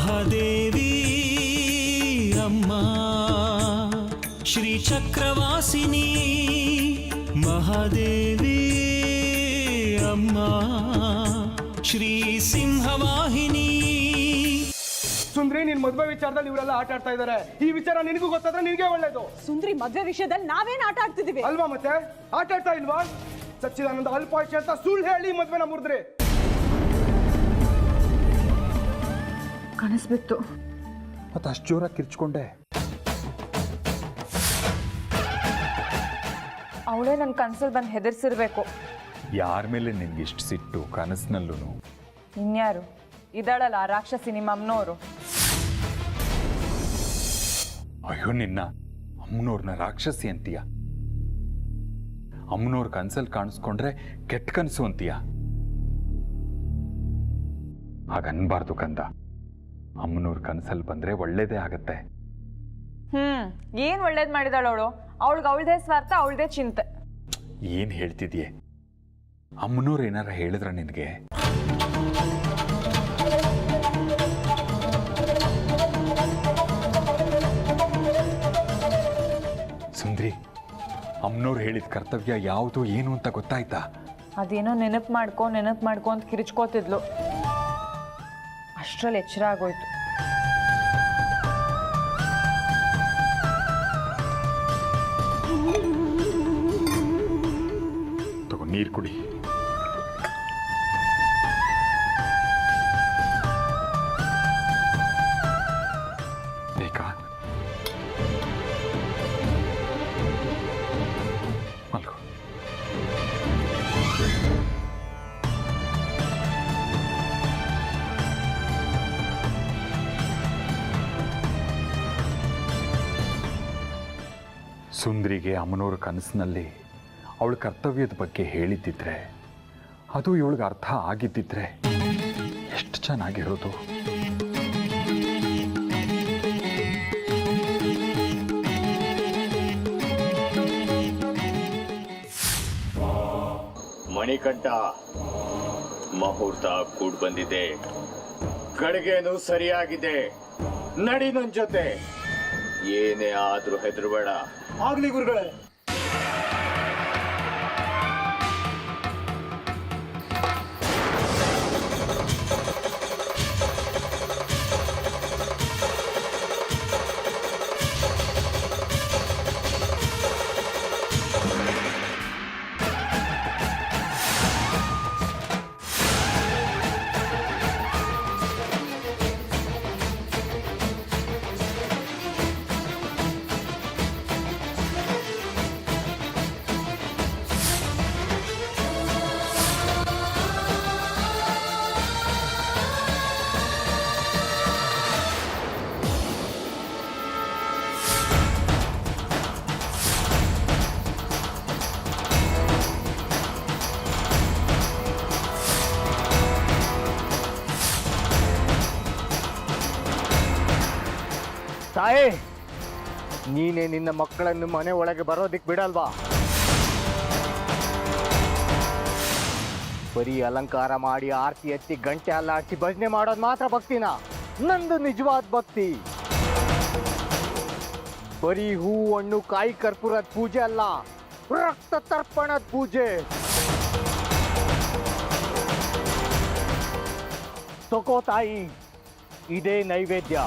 ಮಹಾದೇವಿ ಅಮ್ಮ ಶ್ರೀ ಚಕ್ರವಾಸಿನಿ ಮಹಾದೇವಿ ಅಮ್ಮ ಶ್ರೀ ಸಿಂಹವಾಹಿನಿ. ಸುಂದ್ರಿ, ನಿನ್ ಮದುವೆ ವಿಚಾರದಲ್ಲಿ ಇವರೆಲ್ಲ ಆಟ ಆಡ್ತಾ ಇದಾರೆ. ಈ ವಿಚಾರ ನಿನಗೂ ಗೊತ್ತಾದ್ರೆ ನಿನಗೆ ಒಳ್ಳೇದು. ಸುಂದ್ರಿ ಮದುವೆ ವಿಷಯದಲ್ಲಿ ನಾವೇನ್ ಆಟ ಆಡ್ತಿದೀವಿ ಅಲ್ವಾ? ಮತ್ತೆ ಆಟ ಆಡ್ತಾ ಇಲ್ವಾ? ಸಚ್ಚಿದಾನಂದ ಅಲ್ಪಾಯುಷ್ಯ ಅಂತ ಸುಳ್ಳು ಹೇಳಿ ಮದ್ವೆನ ಮುರಿದ್ರಿ. ಕನಸ್ಬಿತ್ತು. ಮತ್ತೆ ಅಷ್ಟು ಜೋರಾಗಿ ಕಿರ್ಚ್ಕೊಂಡೆ. ಅವಳೇ ನನ್ನ ಕನಸಲ್ಲಿ ಬಂದು ಹೆದರ್ಸಿರ್ಬೇಕು. ಯಾರ ಮೇಲೆ ನಿನ್ಗೆ ಇಷ್ಟು ಸಿಟ್ಟು ಕನಸಿನಲ್ಲೂ? ಇನ್ಯಾರು ಇದಳಲ್ಲ ರಾಕ್ಷಸಿ ನಿಮ್ಮ ಅಮ್ಮನವರು. ಅಯ್ಯೋ, ನಿನ್ನ ಅಮ್ಮನವ್ರನ್ನ ರಾಕ್ಷಸಿ ಅಂತೀಯ? ಅಮ್ಮನವ್ರ ಕನ್ಸಲ್ಲಿ ಕಾಣಿಸ್ಕೊಂಡ್ರೆ ಕೆಟ್ಟ ಕನಸು ಅಂತೀಯ? ಹಾಗನ್ಬಾರ್ದು ಕಂದ. ಅಮ್ಮನವ್ರ ಕನಸಲ್ಲಿ ಬಂದ್ರೆ ಒಳ್ಳೇದೇ ಆಗತ್ತೆ. ಏನ್ ಒಳ್ಳೇದ್ ಮಾಡಿದಾಳ ಅವಳು? ಅವಳಿಗೆ ಅವಳದೇ ಸ್ವಾರ್ಥ, ಅವಳದೇ ಚಿಂತೆ. ಏನ್ ಹೇಳ್ತಿದ್ಯೆ? ಅಮ್ಮನವ್ರು ಏನಾರ ಹೇಳಿದ್ರ ನಿನಗೆ? ಸುಂದ್ರಿ, ಅಮ್ಮನವ್ರು ಹೇಳಿದ ಕರ್ತವ್ಯ ಯಾವುದು ಏನು ಅಂತ ಗೊತ್ತಾಯ್ತಾ? ಅದೇನೋ ನೆನಪು ಮಾಡ್ಕೊ ಅಂತ ಕಿರಿಚ್ಕೋತಿದ್ಲು. ಅಷ್ಟ್ರಲ್ಲಿ ಎಚ್ಚರ ಆಗೋಯ್ತು. ತಗೋ, ನೀರು ಕುಡಿ. ಬೇಕಾ? ಮಲ್ಕೋ. ಸುಂದ್ರಿಗೆ ಅಮ್ಮನವ್ರ ಕನಸಿನಲ್ಲಿ ಅವಳ ಕರ್ತವ್ಯದ ಬಗ್ಗೆ ಹೇಳಿದ್ದಿದ್ರೆ, ಅದು ಇವಳಿಗೆ ಅರ್ಥ ಆಗಿದ್ದಿದ್ರೆ ಎಷ್ಟು ಚೆನ್ನಾಗಿರೋದು. ಮಣಿಕಂಠ, ಮುಹೂರ್ತ ಕೂಡ್ ಬಂದಿದೆ, ಗಳಿಗೆನೂ ಸರಿಯಾಗಿದೆ. ನಡಿ ನನ್ ಜೊತೆ. ಏನೇ ಆದ್ರೂ ಹೆದರ್ಬೇಡ. ಆಗ್ಲಿ ಗುರುಗಳೇ. ತಾಯಿ, ನೀನೇ ನಿನ್ನ ಮಕ್ಕಳನ್ನು ಮನೆ ಒಳಗೆ ಬರೋದಿಕ್ ಬಿಡಲ್ವಾ? ಬರೀ ಅಲಂಕಾರ ಮಾಡಿ ಆರತಿ ಎತ್ತಿ ಗಂಟೆ ಅಲ್ಲಾಡ್ಸಿ ಭಜನೆ ಮಾಡೋದು ಮಾತ್ರ ಭಕ್ತಿನ? ನಂದು ನಿಜವಾದ ಭಕ್ತಿ ಬರೀ ಹೂ ಹಣ್ಣು ಕಾಯಿ ಕರ್ಪೂರದ ಪೂಜೆ ಅಲ್ಲ, ರಕ್ತ ತರ್ಪಣದ ಪೂಜೆ. ತಗೋ ತಾಯಿ, ಇದೇ ನೈವೇದ್ಯ.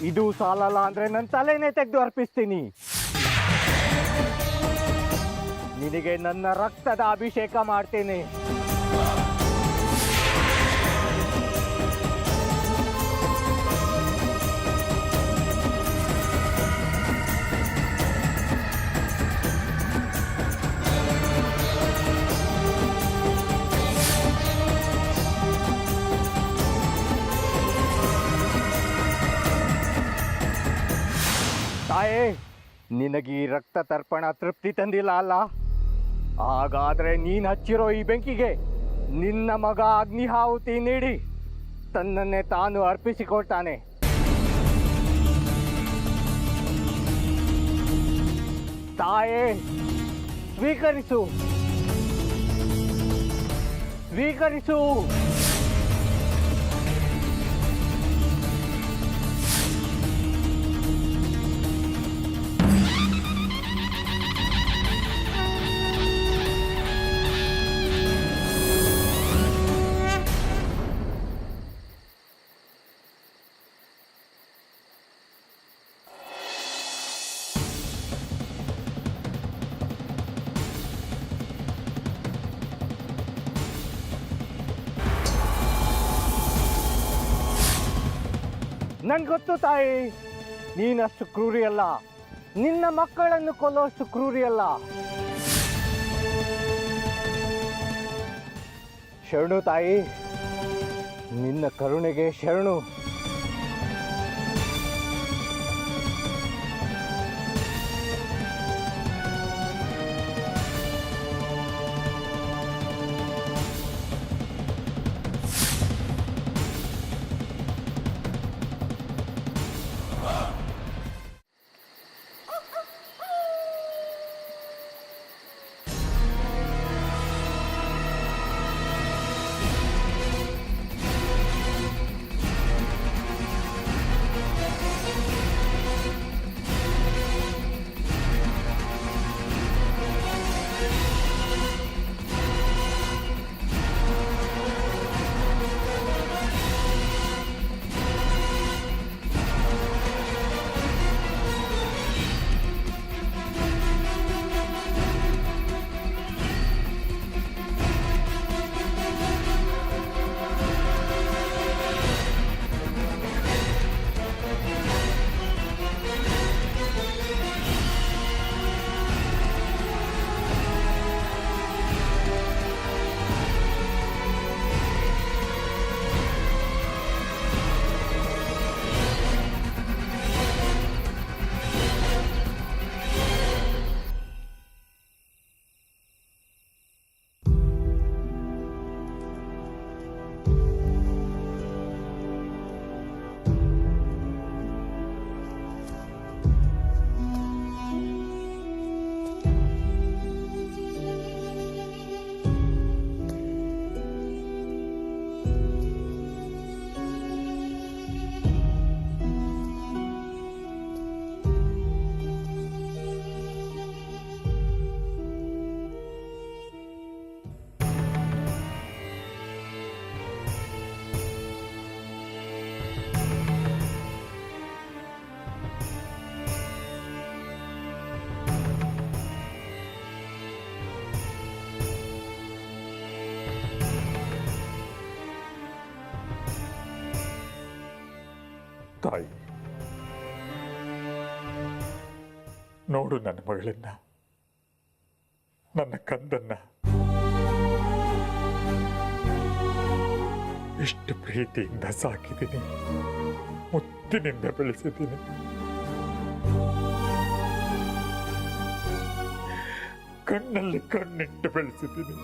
ಇದು ಸಾಲಲ್ಲ ಅಂದ್ರೆ ನನ್ನ ತಲೆನೇ ತೆಗೆದು ಅರ್ಪಿಸ್ತೀನಿ. ನಿನಗೆ ನನ್ನ ರಕ್ತದ ಅಭಿಷೇಕ ಮಾಡ್ತೀನಿ. ತಾಯೇ, ನಿನಗೆ ಈ ರಕ್ತ ತರ್ಪಣ ತೃಪ್ತಿ ತಂದಿಲ್ಲ ಅಲ್ಲ? ಹಾಗಾದ್ರೆ ನೀನ್ ಹಚ್ಚಿರೋ ಈ ಬೆಂಕಿಗೆ ನಿನ್ನ ಮಗ ಅಗ್ನಿಹಾಹುತಿ ನೀಡಿ ತನ್ನನ್ನೇ ತಾನು ಅರ್ಪಿಸಿಕೊಳ್ತಾನೆ. ತಾಯೇ, ಸ್ವೀಕರಿಸು, ಸ್ವೀಕರಿಸು. ನನ್ಗೆ ಗೊತ್ತು ತಾಯಿ, ನೀನಷ್ಟು ಕ್ರೂರಿಯಲ್ಲ, ನಿನ್ನ ಮಕ್ಕಳನ್ನು ಕೊಲ್ಲೋಷ್ಟು ಕ್ರೂರಿಯಲ್ಲ. ಶರಣು ತಾಯಿ, ನಿನ್ನ ಕರುಣೆಗೆ ಶರಣು. ತಾಯಿ, ನೋಡು ನನ್ನ ಮಗಳನ್ನ, ನನ್ನ ಕಂದನ್ನ ಎಷ್ಟು ಪ್ರೀತಿಯಿಂದ ಸಾಕಿದ್ದೀನಿ, ಮುತ್ತಿನಿಂದ ಬೆಳೆಸಿದ್ದೀನಿ. ಕಣ್ಣಲ್ಲಿ ಕಣ್ಣಿಟ್ಟು ಬೆಳೆಸಿದ್ದೀನಿ.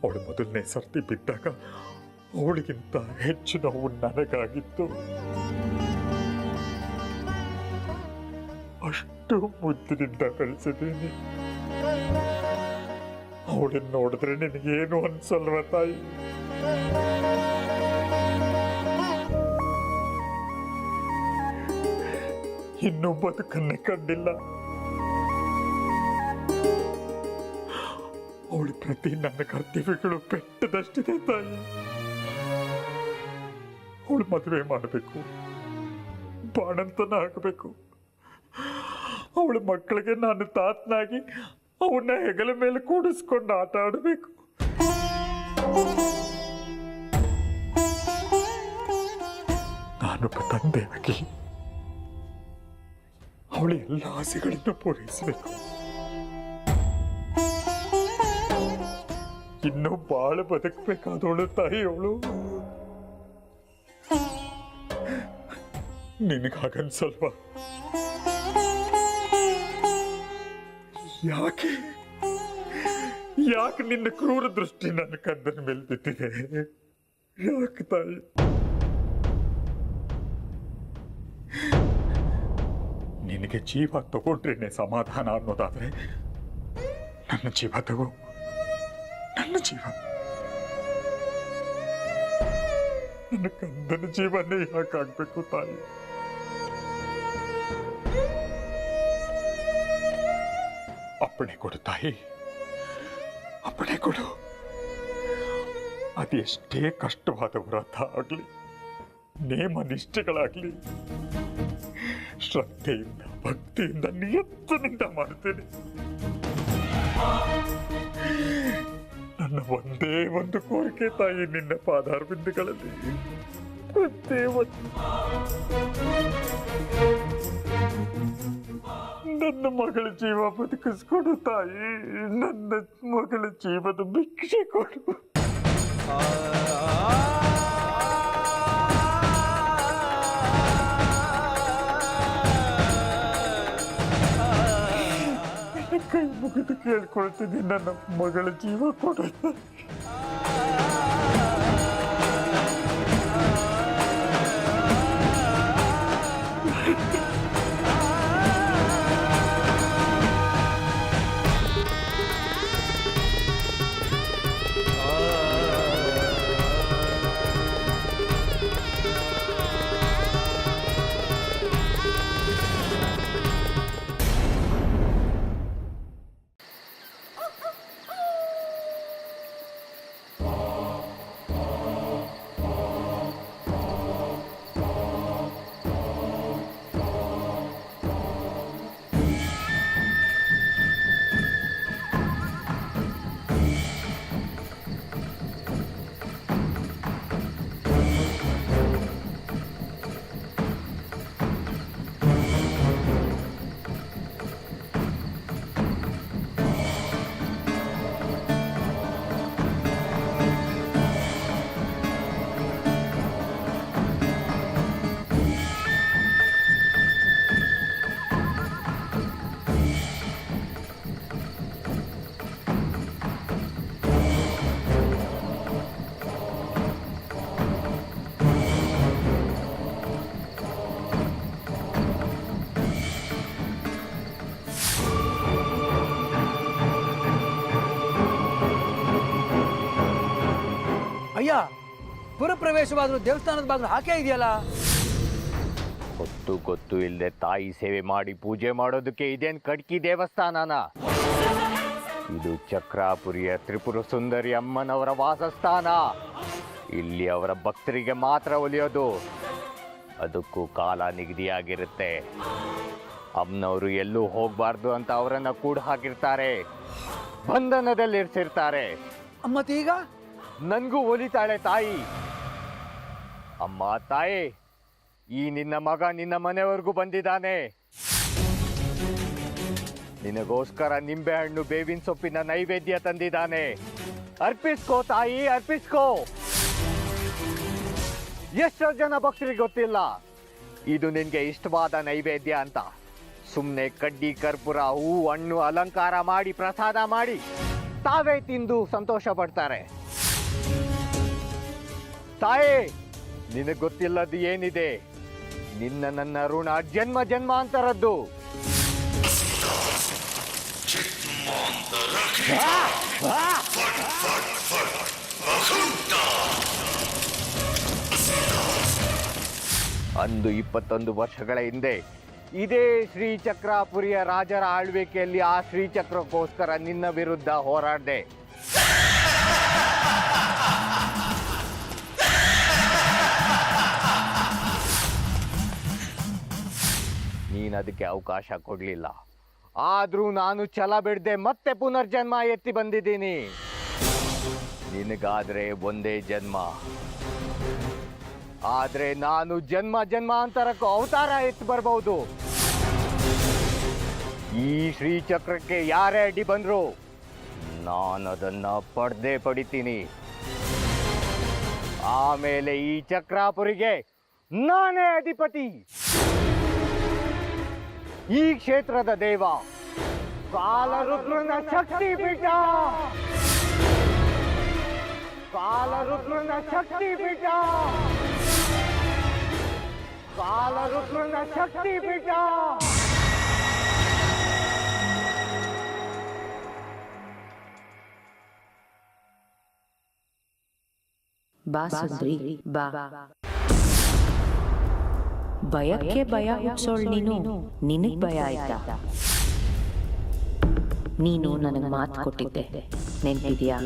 ಅವಳು ಮೊದಲನೇ ಸರ್ತಿ ಬಿದ್ದಾಗ ಅವಳಿಗಿಂತ ಹೆಚ್ಚು ನೋವು ನನಗಾಗಿತ್ತು. ಅಷ್ಟು ಮುದ್ದಿನಿಂದ ಬೆಳೆಸಿದ್ದೀನಿ. ಅವಳನ್ನು ನೋಡಿದ್ರೆ ನಿನಗೇನು ಅನ್ಸಲ್ವ ತಾಯಿ? ಇನ್ನೂ ಬದುಕನ್ನೇ ಕಂಡಿಲ್ಲ. ಅವಳ ಪ್ರತಿ ನನ್ನ ಕರ್ತವ್ಯಗಳು ಬೆಟ್ಟದಷ್ಟಿದೆ ತಾಯಿ. ಅವಳು ಮದುವೆ ಮಾಡಬೇಕು, ಬಾಣಂತನ ಆಗಬೇಕು. ಅವಳ ಮಕ್ಕಳಿಗೆ ನಾನು ತಾತನಾಗಿ ಅವನ್ನ ಹೆಗಲ ಮೇಲೆ ಕೂಡಿಸ್ಕೊಂಡು ಆಟ ಆಡಬೇಕು. ನಾನೊಬ್ಬ ತಂದೆಯಾಗಿ ಅವಳ ಎಲ್ಲ ಆಸೆಗಳನ್ನು ಪೂರೈಸಬೇಕು. ಇನ್ನೂ ಬಾಳ ಬದುಕಬೇಕಾದವಳು ತಾಯಿ ಅವಳು. ನಿನಗಾಗನ್ಸಲ್ವಾ? ಯಾಕೆ ಯಾಕೆ ನಿನ್ನ ಕ್ರೂರ ದೃಷ್ಟಿ ನನ್ನ ಕಂದನ ಮೇಲೆ ಬಿದ್ದಿದೆ? ಯಾಕೆ ತಾಯಿ? ನಿನಗೆ ಜೀವ ತಗೊಂಡ್ರೇನೆ ಸಮಾಧಾನ ಅನ್ನೋದಾದ್ರೆ ನನ್ನ ಜೀವ ತಗೋ, ನನ್ನ ಜೀವ. ನನ್ನ ಕಂದನ ಜೀವನೇ ಯಾಕಾಗ್ಬೇಕು ತಾಯಿ? ಅಪ್ಪಣೆ ಕೊಡು ತಾಯಿ, ಅಪ್ಪಣೆ ಕೊಡು. ಅದೆಷ್ಟೇ ಕಷ್ಟವಾದ ವ್ರತ ಆಗಲಿ, ನೇಮ ನಿಷ್ಠೆಗಳಾಗಲಿ, ಶ್ರದ್ಧೆಯಿಂದ ಭಕ್ತಿಯಿಂದ ನಿಯತ್ತಿನಿಂದ ಮಾಡುತ್ತೇನೆ. ನನ್ನ ಒಂದೇ ಒಂದು ಕೋರಿಕೆ ತಾಯಿ, ನಿನ್ನ ಪಾದಾರವಿಂದಗಳಲ್ಲಿ ಒಂದೇ ಒಂದು. ನನ್ನ ಮಗಳ ಜೀವ ಬದುಕಿಸ್ಕೊಡು ತಾಯಿ, ನನ್ನ ಮಗಳ ಜೀವದ ಭಿಕ್ಷೆ ಕೊಡು. ಕೈ ಮುಗಿದು ಕೇಳ್ಕೊಳ್ತೀನಿ, ನನ್ನ ಮಗಳ ಜೀವ ಕೊಡು. ಅಯ್ಯ, ಪುರಪ್ರವೇಶವಾದರೂ ದೇವಸ್ಥಾನದ ಬಾಗಿಲು ಹಾಕೇ ಇದೆಯಲ್ಲ? ಹೊತ್ತು ಗೊತ್ತು ಇಲ್ಲದೆ ತಾಯಿ ಸೇವೆ ಮಾಡಿ ಪೂಜೆ ಮಾಡೋದಕ್ಕೆ ಇದೇನು ಕಡ್ಕಿ ದೇವಸ್ಥಾನನ? ಇದು ಚಕ್ರಾಪುರಿಯ ತ್ರಿಪುರ ಸುಂದರಿ ಅಮ್ಮನವರ ವಾಸಸ್ಥಾನ. ಇಲ್ಲಿ ಅವರ ಭಕ್ತರಿಗೆ ಮಾತ್ರ ಒಲಿಯೋದು. ಅದಕ್ಕೂ ಕಾಲ ನಿಗದಿಯಾಗಿರುತ್ತೆ. ಅಮ್ಮನವರು ಎಲ್ಲೂ ಹೋಗಬಾರ್ದು ಅಂತ ಅವರನ್ನ ಕೂಡ ಹಾಕಿರ್ತಾರೆ, ಬಂಧನದಲ್ಲಿರಿಸಿರ್ತಾರೆ. ಮತ್ತೀಗ ನನಗೂ ಒಲಿತಾಳೆ ತಾಯಿ. ಅಮ್ಮ ತಾಯಿ, ಈ ನಿನ್ನ ಮಗ ನಿನ್ನ ಮನೆವರೆಗೂ ಬಂದಿದ್ದಾನೆ. ನಿನಗೋಸ್ಕರ ನಿಂಬೆಹಣ್ಣು ಬೇವಿನ ಸೊಪ್ಪಿನ ನೈವೇದ್ಯ ತಂದಿದ್ದಾನೆ. ಅರ್ಪಿಸ್ಕೋ ತಾಯಿ, ಅರ್ಪಿಸ್ಕೋ. ಎಷ್ಟೋ ಜನ ಭಕ್ತರಿಗೆ ಗೊತ್ತಿಲ್ಲ ಇದು ನಿನ್ಗೆ ಇಷ್ಟವಾದ ನೈವೇದ್ಯ ಅಂತ. ಸುಮ್ಮನೆ ಕಡ್ಡಿ ಕರ್ಪೂರ ಹೂ ಹಣ್ಣು ಅಲಂಕಾರ ಮಾಡಿ ಪ್ರಸಾದ ಮಾಡಿ ತಾವೇ ತಿಂದು ಸಂತೋಷ ಪಡ್ತಾರೆ. ತಾಯಿ, ನಿನಗೆ ಗೊತ್ತಿಲ್ಲದ್ದು ಏನಿದೆ? ನಿನ್ನ ನನ್ನ ಋಣ ಜನ್ಮ ಜನ್ಮಾಂತರದ್ದು. ಅಂದು 21 ವರ್ಷಗಳ ಹಿಂದೆ ಇದೇ ಶ್ರೀಚಕ್ರಾಪುರಿಯ ರಾಜರ ಆಳ್ವಿಕೆಯಲ್ಲಿ ಆ ಶ್ರೀಚಕ್ರಕ್ಕೋಸ್ಕರ ನಿನ್ನ ವಿರುದ್ಧ ಹೋರಾಡಿದೆ. ನೀನು ಅದಕ್ಕೆ ಅವಕಾಶ ಕೊಡಲಿಲ್ಲ. ಆದರೂ ನಾನು ಛಲ ಬಿಡದೆ ಮತ್ತೆ ಪುನರ್ಜನ್ಮ ಎತ್ತಿ ಬಂದಿದ್ದೀನಿ. ನಿನಗಾದ್ರೆ ಒಂದೇ ಜನ್ಮ, ಆದ್ರೆ ನಾನು ಜನ್ಮ ಜನ್ಮಾಂತರಕ್ಕೂ ಅವತಾರ ಎತ್ತಿ ಬರಬಹುದು. ಈ ಶ್ರೀಚಕ್ರಕ್ಕೆ ಯಾರೇ ಅಡ್ಡಿ ಬಂದ್ರು ನಾನು ಅದನ್ನ ಪಡೆದೇ ಪಡಿತೀನಿ. ಆಮೇಲೆ ಈ ಚಕ್ರಾಪುರಿಗೆ ನಾನೇ ಅಧಿಪತಿ. ಈ ಕ್ಷೇತ್ರದ ದೇವ ಕಾಲರುದ್ರನ ಶಕ್ತಿ ಪೀಠ, ಕಾಲರುದ್ರನ ಶಕ್ತಿ ಪೀಠ, ಕಾಲರುದ್ರನ ಶಕ್ತಿ ಪೀಠ. ಬಾ ಸುಂದ್ರಿ ಬಾ. ಭಯಕ್ಕೆ ಭಯ ಹುಟ್ಸೋಳ್ ನೀನು, ನಿನಗ್ ಭಯ ಆಯ್ತಾ? ನೀನು ನನಗೆ ಮಾತು ಕೊಟ್ಟಿದ್ದೆ, ನೆನಪಿದ್ಯಾ?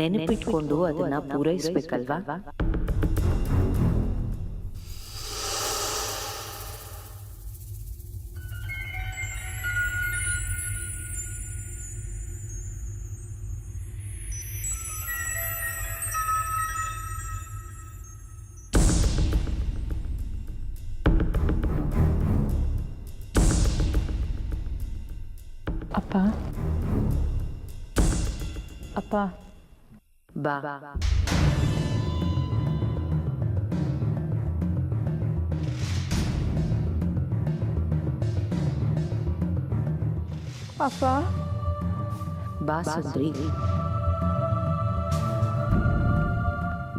ನೆನಪಿಟ್ಕೊಂಡು ಅದನ್ನ ಪೂರೈಸ್ಬೇಕಲ್ವಾ? ಅಪ್ಪ ಅಪ್ಪ ಬಾ. ಅಪ್ಪ ಬಾ ಸುಂದ್ರಿ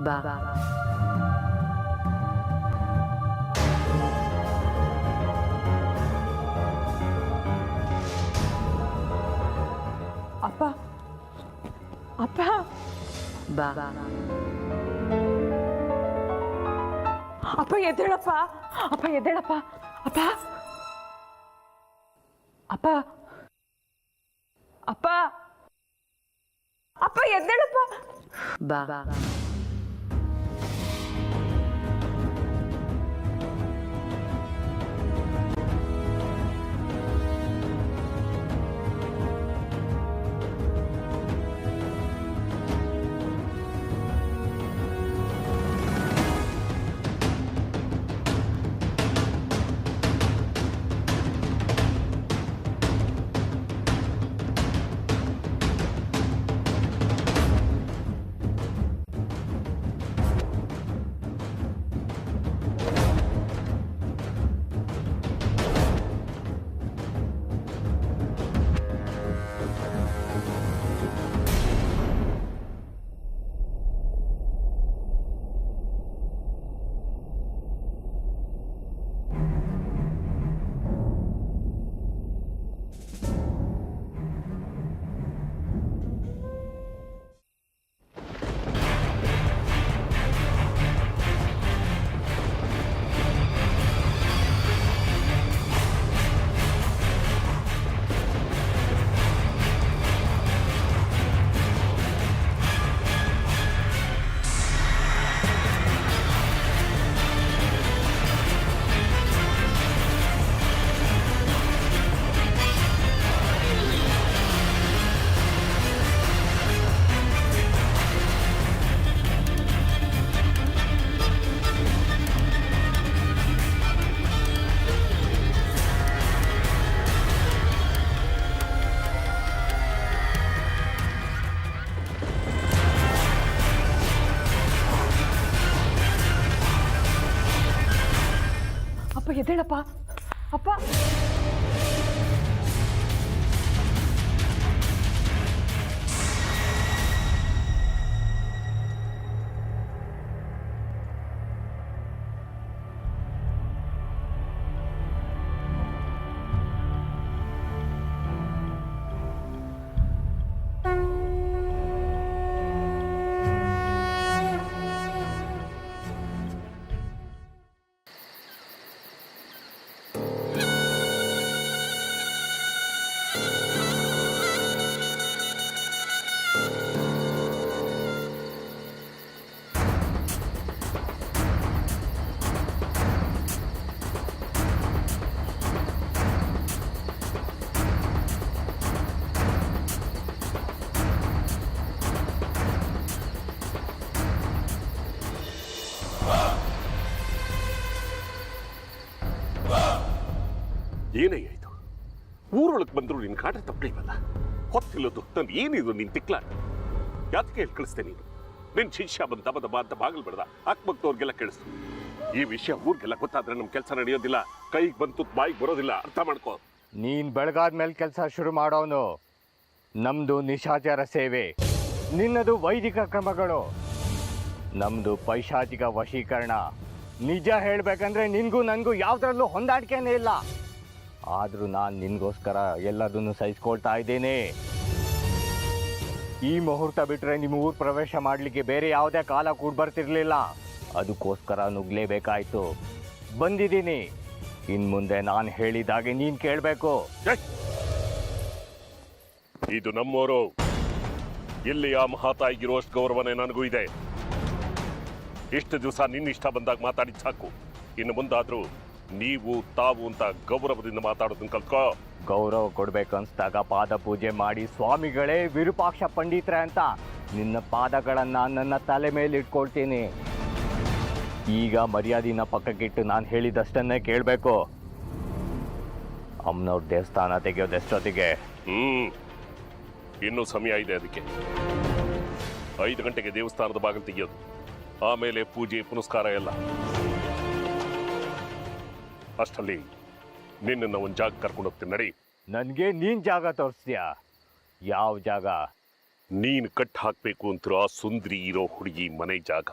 ಬಾ. ಅಪ್ಪ ಅಪ್ಪ ಬಾ. ಅಪ್ಪ ಎದ್ದೇಳಪ್ಪ, ಅಪ್ಪ ಎದ್ದೇಳಪ್ಪ, ಅಪ್ಪ ಅಪ್ಪ ಅಪ್ಪ ಅಪ್ಪ ಎದ್ದೇಳಪ್ಪ. ಬಾ. ಅಪ್ಪ ಎದ್ದೇಳಪ್ಪ, ಅಪ್ಪ ಏನಯ್ಯ ಇದು? ಊರೊಳಗೆ ಬಂದ್ರು ನಿನ್ ಕಾಟ ತಪ್ಪಲಿವಲ್ಲ. ಹೊತ್ತಿಲ್ಲದು ನಾನು ಏನಿದು ನಿನ್ ತಿಕ್ಲಾಟ? ಯಾತಕ್ಕೆ ಹೇಳಿ ಕಳಿಸ್ತೆ ನೀನು? ನಿನ್ ಶಿಷ್ಯ ಬಂದ ದಬ ದಬ ಅಂತ ಬಾಗಿಲು ಬಿಡ್ದ, ಅಕ್ಕಪಕ್ಕದವ್ರಿಗೆಲ್ಲ ಕೇಳಿಸ್ತು. ಈ ವಿಷಯ ಊರಿಗೆಲ್ಲ ಗೊತ್ತಾದ್ರೆ ನಮ್ ಕೆಲಸ ನಡೆಯೋದಿಲ್ಲ. ಕೈಗೆ ಬಂತು ಬಾಯಿಗೆ ಬರೋದಿಲ್ಲ, ಅರ್ಥ ಮಾಡ್ಕೋ. ನೀನ್ ಬೆಳಗಾದ್ಮೇಲೆ ಕೆಲಸ ಶುರು ಮಾಡೋನು. ನಮ್ದು ನಿಶಾಚರ ಸೇವೆ, ನಿನ್ನದು ವೈದಿಕ ಕ್ರಮಗಳು, ನಮ್ದು ಪೈಶಾಚಿಕ ವಶೀಕರಣ. ನಿಜ ಹೇಳ್ಬೇಕಂದ್ರೆ ನಿನ್ಗೂ ನನಗೂ ಯಾವ್ದ್ರಲ್ಲೂ ಹೊಂದಾಣಿಕೆನೇ ಇಲ್ಲ. ಆದ್ರೂ ನಾನು ನಿನ್ಗೋಸ್ಕರ ಎಲ್ಲದನ್ನು ಸಹಿಸ್ಕೊಳ್ತಾ ಇದ್ದೇನೆ. ಈ ಮುಹೂರ್ತ ಬಿಟ್ರೆ ನಿಮ್ಮ ಊರು ಪ್ರವೇಶ ಮಾಡಲಿಕ್ಕೆ ಬೇರೆ ಯಾವುದೇ ಕಾಲ ಕೂಡ ಬರ್ತಿರ್ಲಿಲ್ಲ. ಅದಕ್ಕೋಸ್ಕರ ನುಗ್ಲೇಬೇಕಾಯ್ತು. ಬಂದಿದ್ದೀನಿ. ಇನ್ ಮುಂದೆ ನಾನು ಹೇಳಿದಾಗೆ ನೀನ್ ಕೇಳಬೇಕು. ಇದು ನಮ್ಮೋರು. ಇಲ್ಲಿ ಆ ಮಹಾತಾಯಿಗಿರುವಷ್ಟು ಗೌರವನೇ ನನಗೂ ಇದೆ. ಇಷ್ಟು ದಿವಸ ನಿನ್ನ ಇಷ್ಟ ಬಂದಾಗ ಮಾತಾಡಿದ್ ಸಾಕು. ಇನ್ನು ಮುಂದಾದ್ರೂ ನೀವು ತಾವು ಅಂತ ಗೌರವದಿಂದ ಮಾತಾಡೋದನ್ನ ಕಲ್ತ್ಕೋ. ಗೌರವ ಕೊಡ್ಬೇಕನ್ಸ್ದಾಗ ಪಾದ ಪೂಜೆ ಮಾಡಿ ಸ್ವಾಮಿಗಳೇ ವಿರೂಪಾಕ್ಷ ಪಂಡಿತ್ರೆ ಅಂತ ನಿನ್ನ ಪಾದಗಳನ್ನ ನನ್ನ ತಲೆ ಮೇಲೆ ಇಟ್ಕೊಳ್ತೀನಿ. ಈಗ ಮರ್ಯಾದಿನ ಪಕ್ಕಕ್ಕಿಟ್ಟು ನಾನು ಹೇಳಿದಷ್ಟನ್ನೇ ಕೇಳಬೇಕು. ಅಮ್ಮನವ್ರ ದೇವಸ್ಥಾನ ತೆಗೆಯೋದೆಷ್ಟೊತ್ತಿಗೆ? ಇನ್ನೂ ಸಮಯ ಇದೆ. ಅದಕ್ಕೆ 5 ಗಂಟೆಗೆ ದೇವಸ್ಥಾನದ ಬಾಗಿಲು ತೆಗೆಯೋದು, ಆಮೇಲೆ ಪೂಜೆ ಪುನಸ್ಕಾರ ಎಲ್ಲ. ಅಷ್ಟರಲ್ಲಿ ನಿನ್ನನ್ನು ಒಂದು ಜಾಗ ಕರ್ಕೊಂಡು ಹೋಗ್ತೀನಿ, ನಡಿ. ನನಗೆ ನೀನ್ ಜಾಗ ತೋರಿಸ್ತೀಯಾ? ಯಾವ ಜಾಗ? ನೀನು ಕಟ್ ಹಾಕ್ಬೇಕು ಅಂತಿರೋ ಆ ಸುಂದ್ರಿ ಇರೋ ಹುಡುಗಿ ಮನೆ ಜಾಗ.